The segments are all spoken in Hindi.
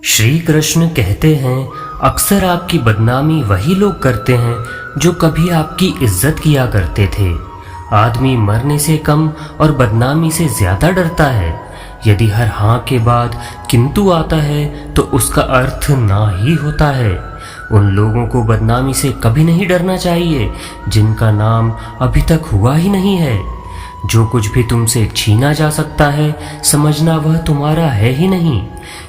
श्री कृष्ण कहते हैं, अक्सर आपकी बदनामी वही लोग करते हैं जो कभी आपकी इज्जत किया करते थे। आदमी मरने से कम और बदनामी से ज्यादा डरता है। यदि हर हाँ के बाद किंतु आता है तो उसका अर्थ ना ही होता है। उन लोगों को बदनामी से कभी नहीं डरना चाहिए जिनका नाम अभी तक हुआ ही नहीं है। जो कुछ भी तुमसे छीना जा सकता है, समझना वह तुम्हारा है ही नहीं।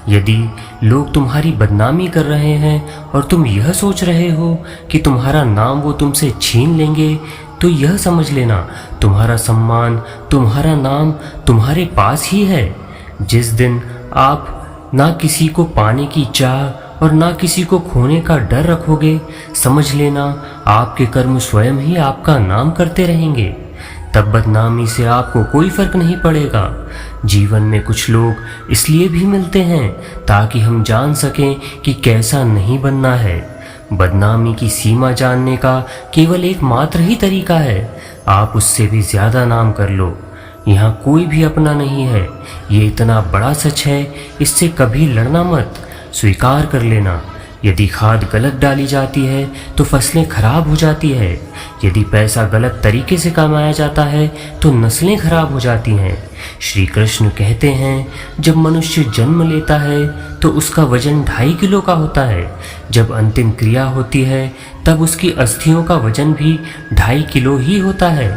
यदि लोग तुम्हारी बदनामी कर रहे हैं और तुम यह सोच रहे हो कि तुम्हारा नाम वो तुमसे छीन लेंगे, तो यह समझ लेना तुम्हारा सम्मान, तुम्हारा नाम तुम्हारे पास ही है। जिस दिन आप ना किसी को पाने की चाह और ना किसी को खोने का डर रखोगे, समझ लेना आपके कर्म स्वयं ही आपका नाम करते रहेंगे। तब बदनामी से आपको कोई फर्क नहीं पड़ेगा। जीवन में कुछ लोग इसलिए भी मिलते हैं ताकि हम जान सकें कि कैसा नहीं बनना है। बदनामी की सीमा जानने का केवल एक मात्र ही तरीका है, आप उससे भी ज्यादा नाम कर लो। यहाँ कोई भी अपना नहीं है, ये इतना बड़ा सच है, इससे कभी लड़ना मत, स्वीकार कर लेना। यदि खाद गलत डाली जाती है तो फसलें खराब हो जाती है। यदि पैसा गलत तरीके से कमाया जाता है तो नस्लें खराब हो जाती हैं। श्री कृष्ण कहते हैं, जब मनुष्य जन्म लेता है तो उसका वजन 2.5 किलो का होता है। जब अंतिम क्रिया होती है तब उसकी अस्थियों का वजन भी 2.5 किलो ही होता है।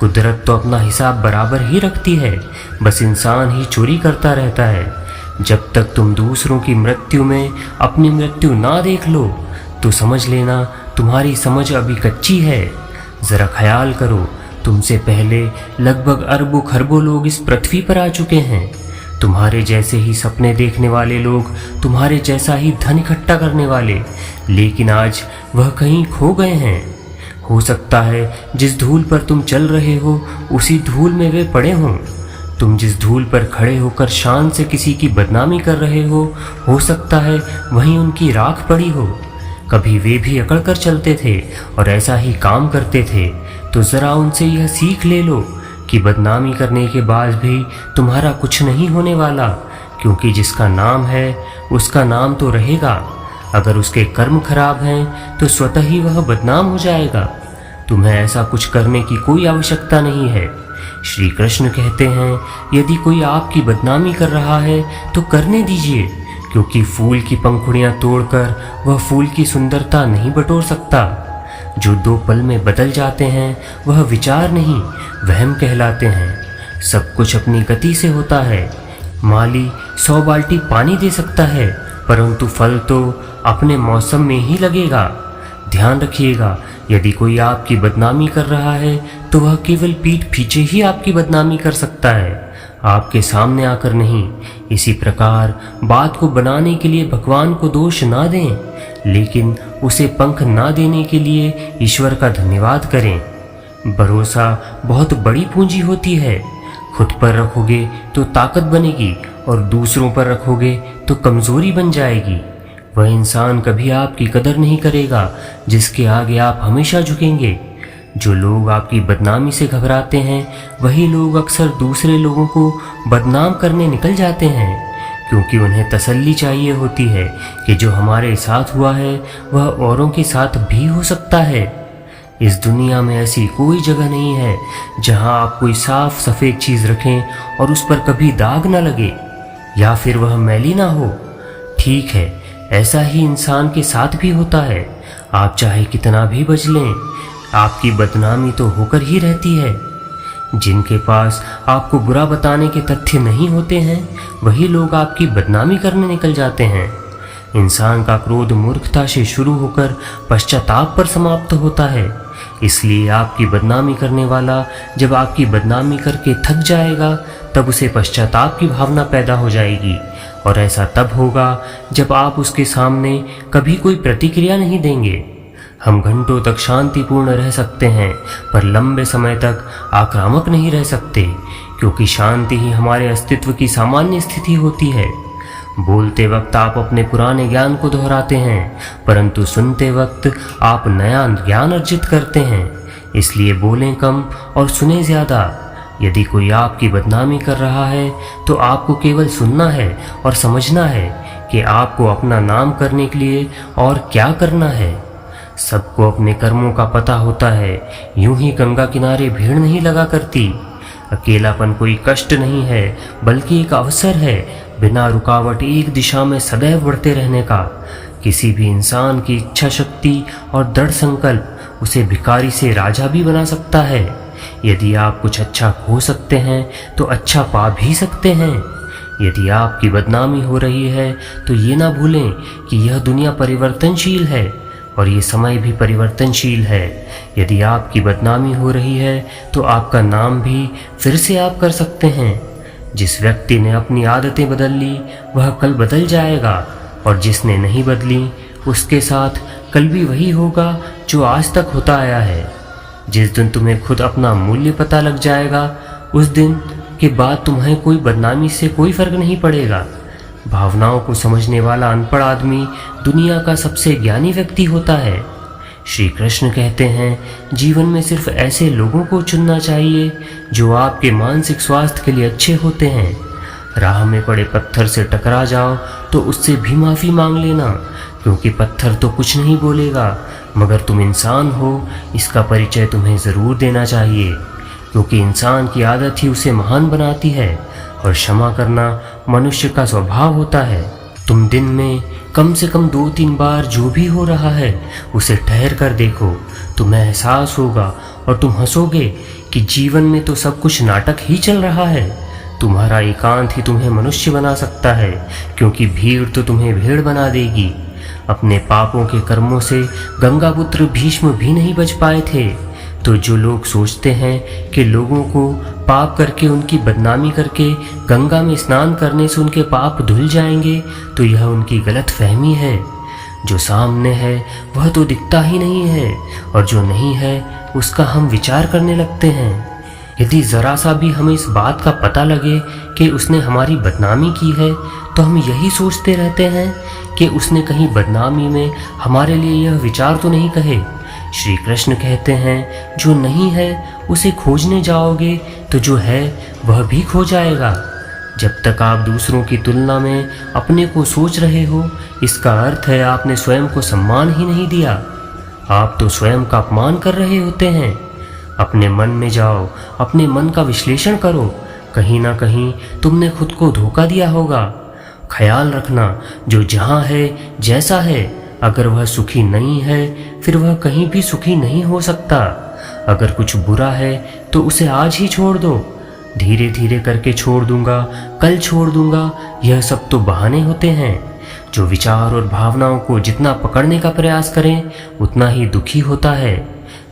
कुदरत तो अपना हिसाब बराबर ही रखती है, बस इंसान ही चोरी करता रहता है। जब तक तुम दूसरों की मृत्यु में अपनी मृत्यु ना देख लो तो समझ लेना तुम्हारी समझ अभी कच्ची है। जरा ख्याल करो, तुमसे पहले लगभग अरबों खरबों लोग इस पृथ्वी पर आ चुके हैं। तुम्हारे जैसे ही सपने देखने वाले लोग, तुम्हारे जैसा ही धन इकट्ठा करने वाले, लेकिन आज वह कहीं खो गए हैं। हो सकता है जिस धूल पर तुम चल रहे हो उसी धूल में वे पड़े हों। तुम जिस धूल पर खड़े होकर शान से किसी की बदनामी कर रहे हो सकता है वहीं उनकी राख पड़ी हो। कभी वे भी अकड़ कर चलते थे और ऐसा ही काम करते थे, तो ज़रा उनसे यह सीख ले लो कि बदनामी करने के बाद भी तुम्हारा कुछ नहीं होने वाला, क्योंकि जिसका नाम है उसका नाम तो रहेगा। अगर उसके कर्म खराब हैं तो स्वतः ही वह बदनाम हो जाएगा। तुम्हें ऐसा कुछ करने की कोई आवश्यकता नहीं है। श्री कृष्ण कहते हैं, यदि कोई आपकी बदनामी कर रहा है तो करने दीजिए, क्योंकि फूल की पंखुड़ियां तोड़कर वह फूल की सुंदरता नहीं बटोर सकता। जो 2 पल में बदल जाते हैं वह विचार नहीं, वहम कहलाते हैं। सब कुछ अपनी गति से होता है। माली 100 बाल्टी पानी दे सकता है, परंतु फल तो अपने मौसम में ही लगेगा। ध्यान रखिएगा, यदि कोई आपकी बदनामी कर रहा है तो वह केवल पीठ पीछे ही आपकी बदनामी कर सकता है, आपके सामने आकर नहीं। इसी प्रकार बात को बनाने के लिए भगवान को दोष ना दें, लेकिन उसे पंख ना देने के लिए ईश्वर का धन्यवाद करें। भरोसा बहुत बड़ी पूंजी होती है। खुद पर रखोगे तो ताकत बनेगी और दूसरों पर रखोगे तो कमजोरी बन जाएगी। वह इंसान कभी आपकी कदर नहीं करेगा जिसके आगे आप हमेशा झुकेंगे। जो लोग आपकी बदनामी से घबराते हैं वही लोग अक्सर दूसरे लोगों को बदनाम करने निकल जाते हैं, क्योंकि उन्हें तसल्ली चाहिए होती है कि जो हमारे साथ हुआ है वह औरों के साथ भी हो सकता है। इस दुनिया में ऐसी कोई जगह नहीं है जहां आप कोई साफ सफ़ेद चीज़ रखें और उस पर कभी दाग ना लगे या फिर वह मैली ना हो। ठीक है, ऐसा ही इंसान के साथ भी होता है। आप चाहे कितना भी बच लें, आपकी बदनामी तो होकर ही रहती है। जिनके पास आपको बुरा बताने के तथ्य नहीं होते हैं वही लोग आपकी बदनामी करने निकल जाते हैं। इंसान का क्रोध मूर्खता से शुरू होकर पश्चाताप पर समाप्त होता है। इसलिए आपकी बदनामी करने वाला जब आपकी बदनामी करके थक जाएगा तब उसे पश्चाताप की भावना पैदा हो जाएगी, और ऐसा तब होगा जब आप उसके सामने कभी कोई प्रतिक्रिया नहीं देंगे। हम घंटों तक शांतिपूर्ण रह सकते हैं पर लंबे समय तक आक्रामक नहीं रह सकते, क्योंकि शांति ही हमारे अस्तित्व की सामान्य स्थिति होती है। बोलते वक्त आप अपने पुराने ज्ञान को दोहराते हैं, परंतु सुनते वक्त आप नया ज्ञान अर्जित करते हैं। इसलिए बोलें कम और सुने ज़्यादा। यदि कोई आपकी बदनामी कर रहा है तो आपको केवल सुनना है और समझना है कि आपको अपना नाम करने के लिए और क्या करना है। सबको अपने कर्मों का पता होता है। यूं ही गंगा किनारे भीड़ नहीं लगा करती। अकेलापन कोई कष्ट नहीं है, बल्कि एक अवसर है बिना रुकावट एक दिशा में सदैव बढ़ते रहने का। किसी भी इंसान की इच्छा शक्ति और दृढ़ संकल्प उसे भिखारी से राजा भी बना सकता है। यदि आप कुछ अच्छा खो सकते हैं तो अच्छा पा भी सकते हैं। यदि आपकी बदनामी हो रही है तो ये ना भूलें कि यह दुनिया परिवर्तनशील है और ये समय भी परिवर्तनशील है। यदि आपकी बदनामी हो रही है तो आपका नाम भी फिर से आप कर सकते हैं। जिस व्यक्ति ने अपनी आदतें बदल ली वह कल बदल जाएगा, और जिसने नहीं बदली उसके साथ कल भी वही होगा जो आज तक होता आया है। जिस दिन तुम्हें खुद अपना मूल्य पता लग जाएगा उस दिन के बाद तुम्हें कोई बदनामी से कोई फर्क नहीं पड़ेगा। भावनाओं को समझने वाला अनपढ़ आदमी दुनिया का सबसे ज्ञानी व्यक्ति होता है। श्री कृष्ण कहते हैं, जीवन में सिर्फ ऐसे लोगों को चुनना चाहिए जो आपके मानसिक स्वास्थ्य के लिए अच्छे होते हैं। राह में पड़े पत्थर से टकरा जाओ तो उससे भी माफ़ी मांग लेना, क्योंकि पत्थर तो कुछ नहीं बोलेगा, मगर तुम इंसान हो इसका परिचय तुम्हें ज़रूर देना चाहिए, क्योंकि इंसान की आदत ही उसे महान बनाती है और क्षमा करना मनुष्य का स्वभाव होता है। तुम दिन में कम से कम 2-3 बार जो भी हो रहा है उसे ठहर कर देखो। तुम्हें एहसास होगा और तुम हंसोगे कि जीवन में तो सब कुछ नाटक ही चल रहा है। तुम्हारा एकांत ही तुम्हें मनुष्य बना सकता है, क्योंकि भीड़ तो तुम्हें भेड़ बना देगी। अपने पापों के कर्मों से गंगापुत्र भीष्म भी नहीं बच पाए थे। तो जो लोग सोचते हैं कि लोगों को पाप करके उनकी बदनामी करके गंगा में स्नान करने से उनके पाप धुल जाएंगे, तो यह उनकी गलत फहमी है। जो सामने है वह तो दिखता ही नहीं है, और जो नहीं है उसका हम विचार करने लगते हैं। यदि ज़रा सा भी हमें इस बात का पता लगे कि उसने हमारी बदनामी की है तो हम यही सोचते रहते हैं कि उसने कहीं बदनामी में हमारे लिए यह विचार तो नहीं कहे। श्री कृष्ण कहते हैं, जो नहीं है उसे खोजने जाओगे तो जो है वह भी खो जाएगा। जब तक आप दूसरों की तुलना में अपने को सोच रहे हो, इसका अर्थ है आपने स्वयं को सम्मान ही नहीं दिया। आप तो स्वयं का अपमान कर रहे होते हैं। अपने मन में जाओ, अपने मन का विश्लेषण करो। कहीं ना कहीं तुमने खुद को धोखा दिया होगा। ख्याल रखना, जो जहाँ है जैसा है, अगर वह सुखी नहीं है फिर वह कहीं भी सुखी नहीं हो सकता। अगर कुछ बुरा है तो उसे आज ही छोड़ दो। धीरे धीरे करके छोड़ दूंगा, कल छोड़ दूंगा, यह सब तो बहाने होते हैं। जो विचार और भावनाओं को जितना पकड़ने का प्रयास करें उतना ही दुखी होता है।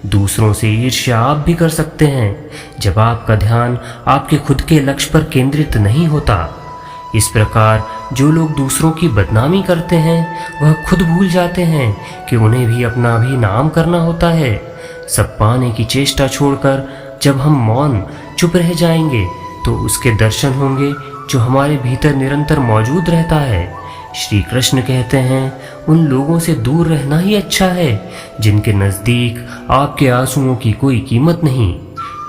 दूसरों से ईर्ष्या आप भी कर सकते हैं जब आपका ध्यान आपके खुद के लक्ष्य पर केंद्रित नहीं होता। इस प्रकार जो लोग दूसरों की बदनामी करते हैं वह खुद भूल जाते हैं कि उन्हें भी अपना भी नाम करना होता है। सब पाने की चेष्टा छोड़कर जब हम मौन चुप रह जाएंगे तो उसके दर्शन होंगे जो हमारे भीतर निरंतर मौजूद रहता है। श्री कृष्ण कहते हैं, उन लोगों से दूर रहना ही अच्छा है जिनके नज़दीक आपके आंसुओं की कोई कीमत नहीं।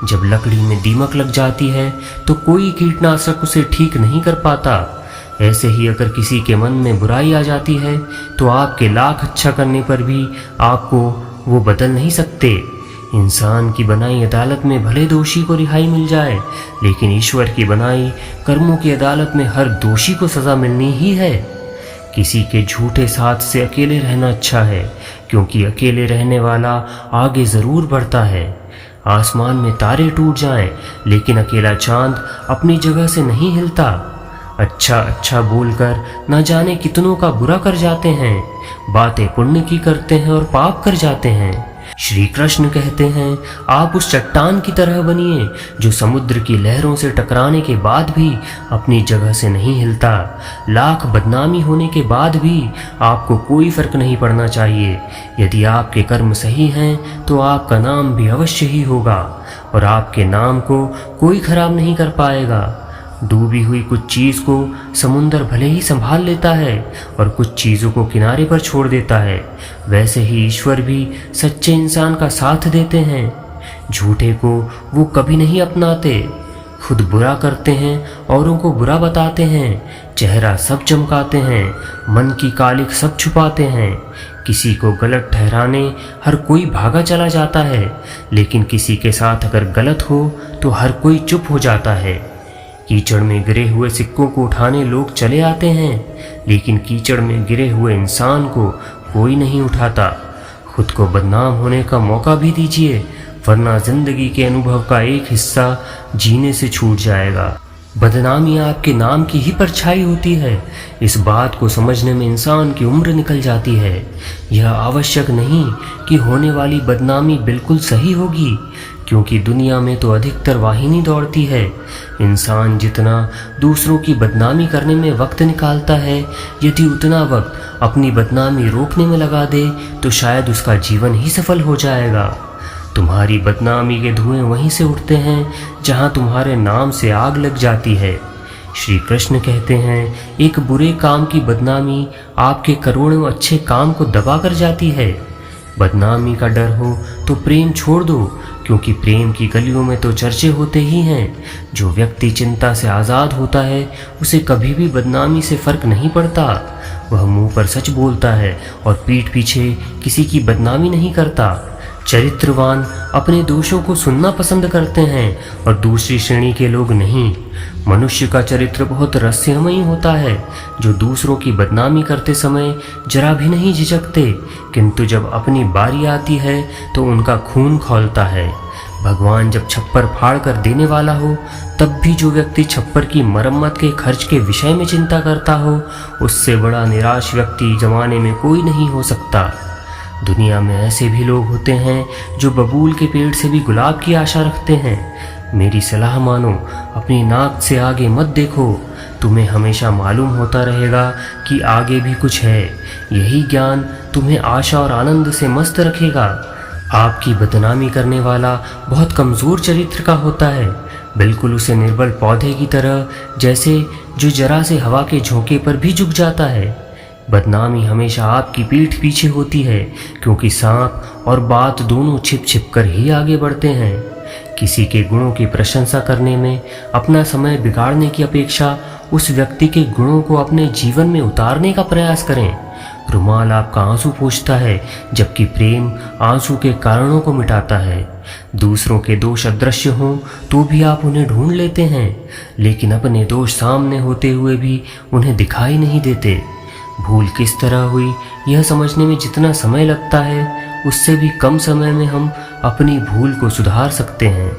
जब लकड़ी में दीमक लग जाती है तो कोई कीटनाशक उसे ठीक नहीं कर पाता। ऐसे ही अगर किसी के मन में बुराई आ जाती है तो आपके लाख अच्छा करने पर भी आपको वो बदल नहीं सकते। इंसान की बनाई अदालत में भले दोषी को रिहाई मिल जाए, लेकिन ईश्वर की बनाई कर्मों की अदालत में हर दोषी को सज़ा मिलनी ही है। किसी के झूठे साथ से अकेले रहना अच्छा है, क्योंकि अकेले रहने वाला आगे ज़रूर बढ़ता है। आसमान में तारे टूट जाएं, लेकिन अकेला चांद अपनी जगह से नहीं हिलता। अच्छा अच्छा बोलकर न जाने कितनों का बुरा कर जाते हैं। बातें पुण्य की करते हैं और पाप कर जाते हैं। श्री कृष्ण कहते हैं, आप उस चट्टान की तरह बनिए जो समुद्र की लहरों से टकराने के बाद भी अपनी जगह से नहीं हिलता। लाख बदनामी होने के बाद भी आपको कोई फर्क नहीं पड़ना चाहिए। यदि आपके कर्म सही हैं तो आपका नाम भी अवश्य ही होगा, और आपके नाम को कोई खराब नहीं कर पाएगा। डूबी हुई कुछ चीज़ को समुंदर भले ही संभाल लेता है और कुछ चीज़ों को किनारे पर छोड़ देता है, वैसे ही ईश्वर भी सच्चे इंसान का साथ देते हैं। झूठे को वो कभी नहीं अपनाते। खुद बुरा करते हैं, औरों को बुरा बताते हैं, चेहरा सब चमकाते हैं, मन की कालिख सब छुपाते हैं। किसी को गलत ठहराने हर कोई भागा चला जाता है, लेकिन किसी के साथ अगर गलत हो तो हर कोई चुप हो जाता है। कीचड़ में गिरे हुए सिक्कों को उठाने लोग चले आते हैं, लेकिन कीचड़ में गिरे हुए इंसान को कोई नहीं उठाता। खुद को बदनाम होने का मौका भी दीजिए, वरना जिंदगी के अनुभव का एक हिस्सा जीने से छूट जाएगा। बदनामी आपके नाम की ही परछाई होती है। इस बात को समझने में इंसान की उम्र निकल जाती है। यह आवश्यक नहीं कि होने वाली बदनामी बिल्कुल सही होगी, क्योंकि दुनिया में तो अधिकतर वाहिनी दौड़ती है। इंसान जितना दूसरों की बदनामी करने में वक्त निकालता है, यदि उतना वक्त अपनी बदनामी रोकने में लगा दे तो शायद उसका जीवन ही सफल हो जाएगा। तुम्हारी बदनामी के धुएं वहीं से उठते हैं जहां तुम्हारे नाम से आग लग जाती है। श्री कृष्ण कहते हैं, एक बुरे काम की बदनामी आपके करोड़ों अच्छे काम को दबा कर जाती है। बदनामी का डर हो तो प्रेम छोड़ दो, क्योंकि प्रेम की गलियों में तो चर्चे होते ही हैं। जो व्यक्ति चिंता से आज़ाद होता है उसे कभी भी बदनामी से फर्क नहीं पड़ता। वह मुंह पर सच बोलता है और पीठ पीछे किसी की बदनामी नहीं करता। चरित्रवान अपने दोषों को सुनना पसंद करते हैं और दूसरी श्रेणी के लोग नहीं। मनुष्य का चरित्र बहुत रहस्यमयी होता है, जो दूसरों की बदनामी करते समय जरा भी नहीं झिझकते, किंतु जब अपनी बारी आती है तो उनका खून खौलता है। भगवान जब छप्पर फाड़ कर देने वाला हो, तब भी जो व्यक्ति छप्पर की मरम्मत के खर्च के विषय में चिंता करता हो, उससे बड़ा निराश व्यक्ति जमाने में कोई नहीं हो सकता। दुनिया में ऐसे भी लोग होते हैं जो बबूल के पेड़ से भी गुलाब की आशा रखते हैं। मेरी सलाह मानो, अपनी नाक से आगे मत देखो। तुम्हें हमेशा मालूम होता रहेगा कि आगे भी कुछ है। यही ज्ञान तुम्हें आशा और आनंद से मस्त रखेगा। आपकी बदनामी करने वाला बहुत कमज़ोर चरित्र का होता है, बिल्कुल उसे निर्बल पौधे की तरह, जैसे जो जरा से हवा के झोंके पर भी झुक जाता है। बदनामी हमेशा आपकी पीठ पीछे होती है, क्योंकि सांप और बात दोनों छिप छिप कर ही आगे बढ़ते हैं। किसी के गुणों की प्रशंसा करने में अपना समय बिगाड़ने की अपेक्षा उस व्यक्ति के गुणों को अपने जीवन में उतारने का प्रयास करें। रुमाल आपका आंसू पोंछता है, जबकि प्रेम आंसू के कारणों को मिटाता है। दूसरों के दोष अदृश्य हों तो भी आप उन्हें ढूंढ लेते हैं, लेकिन अपने दोष सामने होते हुए भी उन्हें दिखाई नहीं देते। भूल किस तरह हुई यह समझने में जितना समय लगता है, उससे भी कम समय में हम अपनी भूल को सुधार सकते हैं।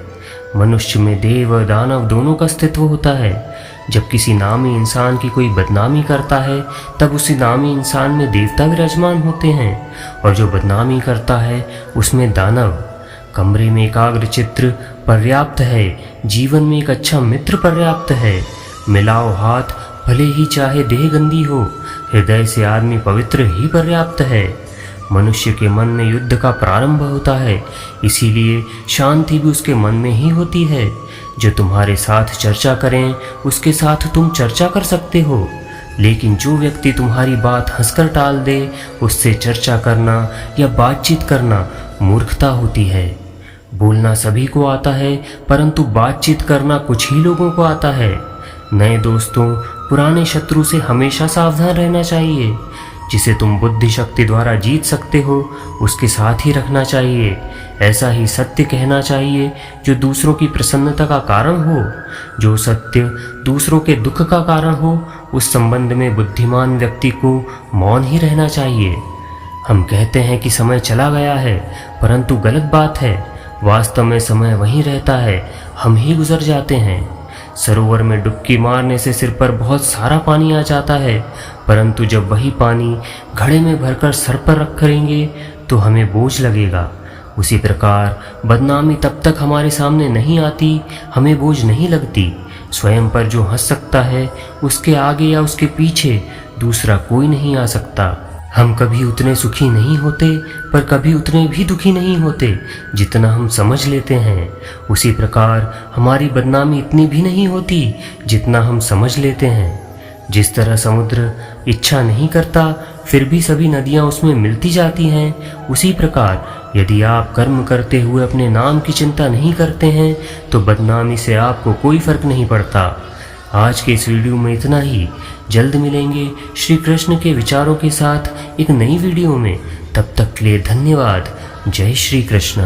मनुष्य में देव और दानव दोनों का अस्तित्व होता है। जब किसी नामी इंसान की कोई बदनामी करता है, तब उसी नामी इंसान में देवता विराजमान होते हैं, और जो बदनामी करता है उसमें दानव। कमरे में एकाग्र चित्र पर्याप्त है, जीवन में एक अच्छा मित्र पर्याप्त है। मिलाओ हाथ, भले ही चाहे देह गंदी हो, हृदय से आदमी पवित्र ही पर्याप्त है। मनुष्य के मन में युद्ध का प्रारंभ होता है, इसीलिए शांति भी उसके मन में ही होती है। जो तुम्हारे साथ चर्चा करें उसके साथ तुम चर्चा कर सकते हो, लेकिन जो व्यक्ति तुम्हारी बात हंसकर टाल दे, उससे चर्चा करना या बातचीत करना मूर्खता होती है। बोलना सभी को आता है, परंतु बातचीत करना कुछ ही लोगों को आता है। नए दोस्तों, पुराने शत्रु से हमेशा सावधान रहना चाहिए। जिसे तुम बुद्धि शक्ति द्वारा जीत सकते हो, उसके साथ ही रखना चाहिए। ऐसा ही सत्य कहना चाहिए जो दूसरों की प्रसन्नता का कारण हो। जो सत्य दूसरों के दुख का कारण हो, उस संबंध में बुद्धिमान व्यक्ति को मौन ही रहना चाहिए। हम कहते हैं कि समय चला गया है, परंतु गलत बात है। वास्तव में समय वहीं रहता है, हम ही गुजर जाते हैं। सरोवर में डुबकी मारने से सिर पर बहुत सारा पानी आ जाता है, परंतु जब वही पानी घड़े में भरकर सर पर रख करेंगे तो हमें बोझ लगेगा। उसी प्रकार बदनामी तब तक हमारे सामने नहीं आती, हमें बोझ नहीं लगती। स्वयं पर जो हंस सकता है, उसके आगे या उसके पीछे दूसरा कोई नहीं आ सकता। हम कभी उतने सुखी नहीं होते, पर कभी उतने भी दुखी नहीं होते जितना हम समझ लेते हैं। उसी प्रकार हमारी बदनामी इतनी भी नहीं होती जितना हम समझ लेते हैं। जिस तरह समुद्र इच्छा नहीं करता, फिर भी सभी नदियां उसमें मिलती जाती हैं, उसी प्रकार यदि आप कर्म करते हुए अपने नाम की चिंता नहीं करते हैं तो बदनामी से आपको कोई फर्क नहीं पड़ता। आज के इस वीडियो में इतना ही। जल्द मिलेंगे श्री कृष्ण के विचारों के साथ एक नई वीडियो में। तब तक के लिए धन्यवाद। जय श्री कृष्ण।